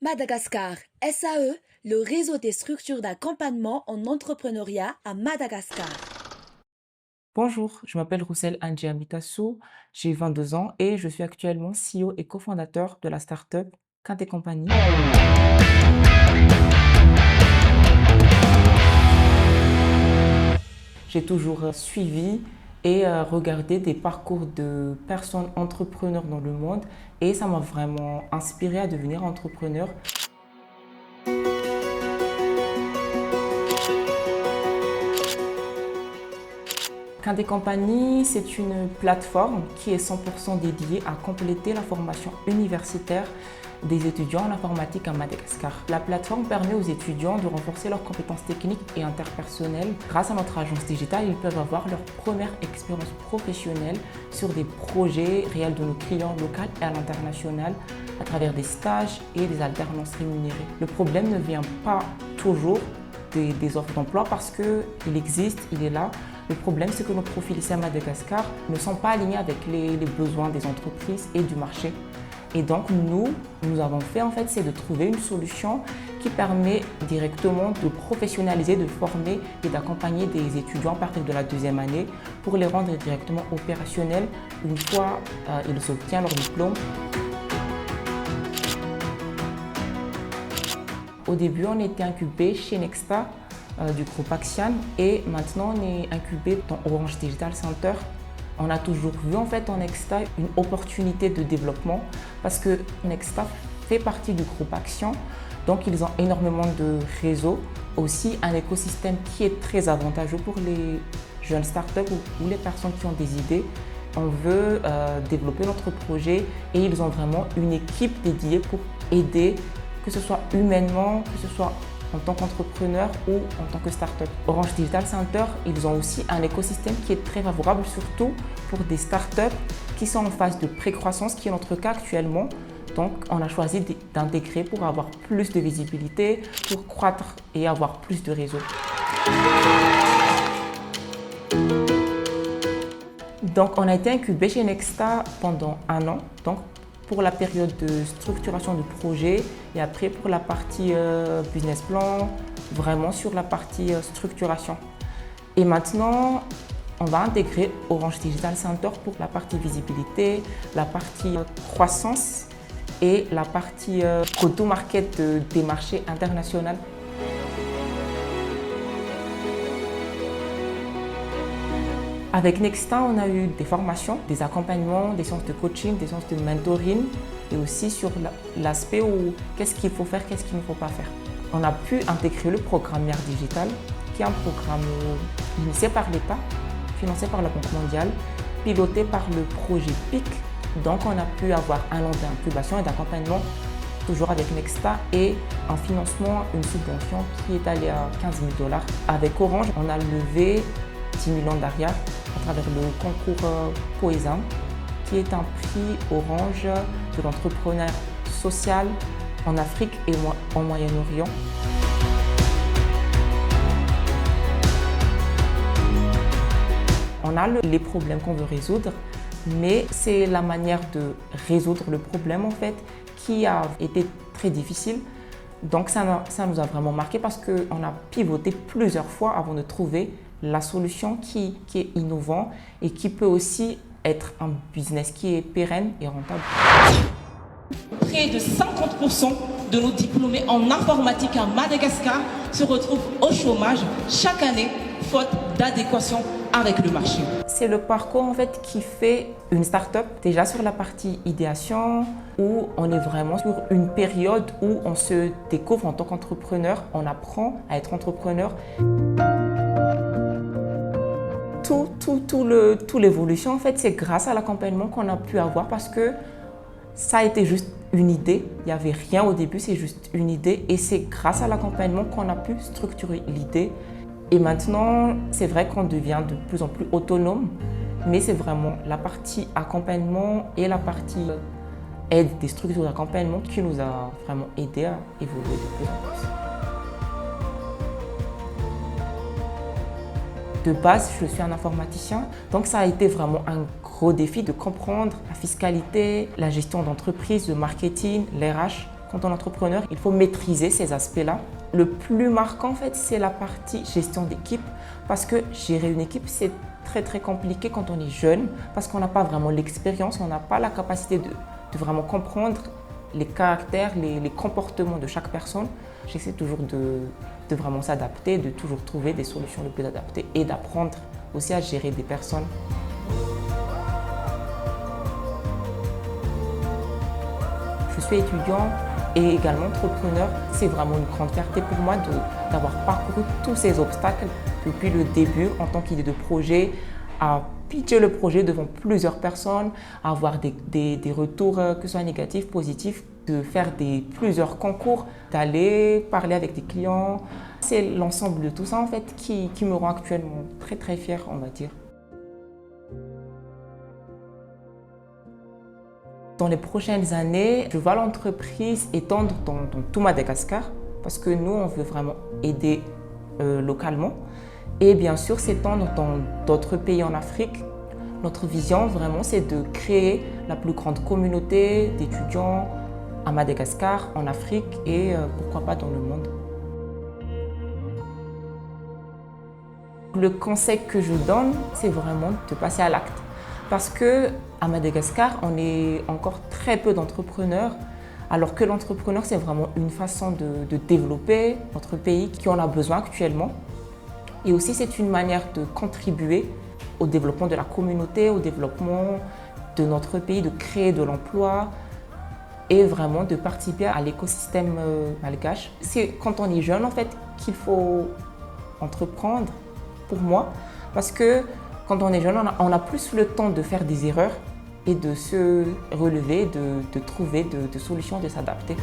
Madagascar, SAE, le réseau des structures d'accompagnement en entrepreneuriat à Madagascar. Bonjour, je m'appelle Roussel Andiamitassou, j'ai 22 ans et je suis actuellement CEO et cofondateur de la startup Quinte et Compagnie. J'ai toujours suivi et regardé des parcours de personnes entrepreneurs dans le monde et ça m'a vraiment inspiré à devenir entrepreneur. Quinte et Compagnie, c'est une plateforme qui est 100% dédiée à compléter la formation universitaire des étudiants en informatique à Madagascar. La plateforme permet aux étudiants de renforcer leurs compétences techniques et interpersonnelles. Grâce à notre agence digitale, ils peuvent avoir leur première expérience professionnelle sur des projets réels de nos clients locaux et à l'international à travers des stages et des alternances rémunérées. Le problème ne vient pas toujours des offres d'emploi parce qu'il existe, il est là. Le problème, c'est que nos profils ici à Madagascar ne sont pas alignés avec les besoins des entreprises et du marché. Et donc, nous avons fait, c'est de trouver une solution qui permet directement de professionnaliser, de former et d'accompagner des étudiants à partir de la deuxième année pour les rendre directement opérationnels une fois ils obtiennent leur diplôme. Au début, on était incubé chez Nexta du groupe Axian et maintenant on est incubé dans Orange Digital Center. On a toujours vu en Nexta une opportunité de développement parce que Nexta fait partie du groupe Axian, donc ils ont énormément de réseaux, aussi un écosystème qui est très avantageux pour les jeunes startups ou les personnes qui ont des idées. On veut développer notre projet et ils ont vraiment une équipe dédiée pour aider, que ce soit humainement, que ce soit en tant qu'entrepreneur ou en tant que start-up. Orange Digital Center, ils ont aussi un écosystème qui est très favorable, surtout pour des start-up qui sont en phase de pré-croissance, qui est notre cas actuellement. Donc, on a choisi d'intégrer pour avoir plus de visibilité, pour croître et avoir plus de réseaux. Donc, on a été incubé chez Nexta pendant 1 an. Donc, pour la période de structuration du projet et après pour la partie business plan, vraiment sur la partie structuration. Et maintenant, on va intégrer Orange Digital Center pour la partie visibilité, la partie croissance et la partie go-to-market des marchés internationaux. Avec Nexta, on a eu des formations, des accompagnements, des séances de coaching, des séances de mentoring et aussi sur l'aspect où qu'est-ce qu'il faut faire, qu'est-ce qu'il ne faut pas faire. On a pu intégrer le programme Mère Digital, qui est un programme initié par l'État, financé par la Banque mondiale, piloté par le projet PIC. Donc on a pu avoir 1 an d'incubation et d'accompagnement toujours avec Nexta et un financement, une subvention qui est allée à 15 000 $. Avec Orange, on a levé 10 millions d'ARIA à travers le concours Poésam, qui est un prix Orange de l'entrepreneur social en Afrique et en Moyen-Orient. On a les problèmes qu'on veut résoudre, mais c'est la manière de résoudre le problème qui a été très difficile. Donc ça nous a vraiment marqué parce qu'on a pivoté plusieurs fois avant de trouver la solution qui est innovante et qui peut aussi être un business qui est pérenne et rentable. Près de 50% de nos diplômés en informatique à Madagascar se retrouvent au chômage chaque année, faute d'adéquation avec le marché. C'est le parcours qui fait une start-up, déjà sur la partie idéation, où on est vraiment sur une période où on se découvre en tant qu'entrepreneur, on apprend à être entrepreneur. Toute l'évolution, c'est grâce à l'accompagnement qu'on a pu avoir parce que ça a été juste une idée. Il n'y avait rien au début, c'est juste une idée. Et c'est grâce à l'accompagnement qu'on a pu structurer l'idée. Et maintenant, c'est vrai qu'on devient de plus en plus autonome, mais c'est vraiment la partie accompagnement et la partie aide des structures d'accompagnement qui nous a vraiment aidé à évoluer de plus en plus. De base, je suis un informaticien, donc ça a été vraiment un gros défi de comprendre la fiscalité, la gestion d'entreprise, le marketing, l'RH. Quand on est entrepreneur, il faut maîtriser ces aspects-là. Le plus marquant, en fait, c'est la partie gestion d'équipe, parce que gérer une équipe, c'est très compliqué quand on est jeune, parce qu'on n'a pas vraiment l'expérience, on n'a pas la capacité de vraiment comprendre les caractères, les comportements de chaque personne. J'essaie toujours de vraiment s'adapter, de toujours trouver des solutions les plus adaptées et d'apprendre aussi à gérer des personnes. Je suis étudiant et également entrepreneur. C'est vraiment une grande fierté pour moi d'avoir parcouru tous ces obstacles depuis le début en tant qu'idée de projet, à pitcher le projet devant plusieurs personnes, à avoir des retours, que ce soit négatifs, positifs, de faire plusieurs concours, d'aller parler avec des clients. C'est l'ensemble de tout ça en fait qui me rend actuellement très fière, on va dire. Dans les prochaines années, je vois l'entreprise étendre dans tout Madagascar parce que nous, on veut vraiment aider localement et bien sûr s'étendre dans d'autres pays en Afrique. Notre vision vraiment, c'est de créer la plus grande communauté d'étudiants à Madagascar, en Afrique et pourquoi pas dans le monde. Le conseil que je donne, c'est vraiment de passer à l'acte. Parce qu'à Madagascar, on est encore très peu d'entrepreneurs, alors que l'entrepreneur, c'est vraiment une façon de développer notre pays qui en a besoin actuellement. Et aussi, c'est une manière de contribuer au développement de la communauté, au développement de notre pays, de créer de l'emploi et vraiment de participer à l'écosystème malgache. C'est quand on est jeune, en fait, qu'il faut entreprendre, pour moi, parce que quand on est jeune, on a plus le temps de faire des erreurs et de se relever, de trouver des solutions, de s'adapter.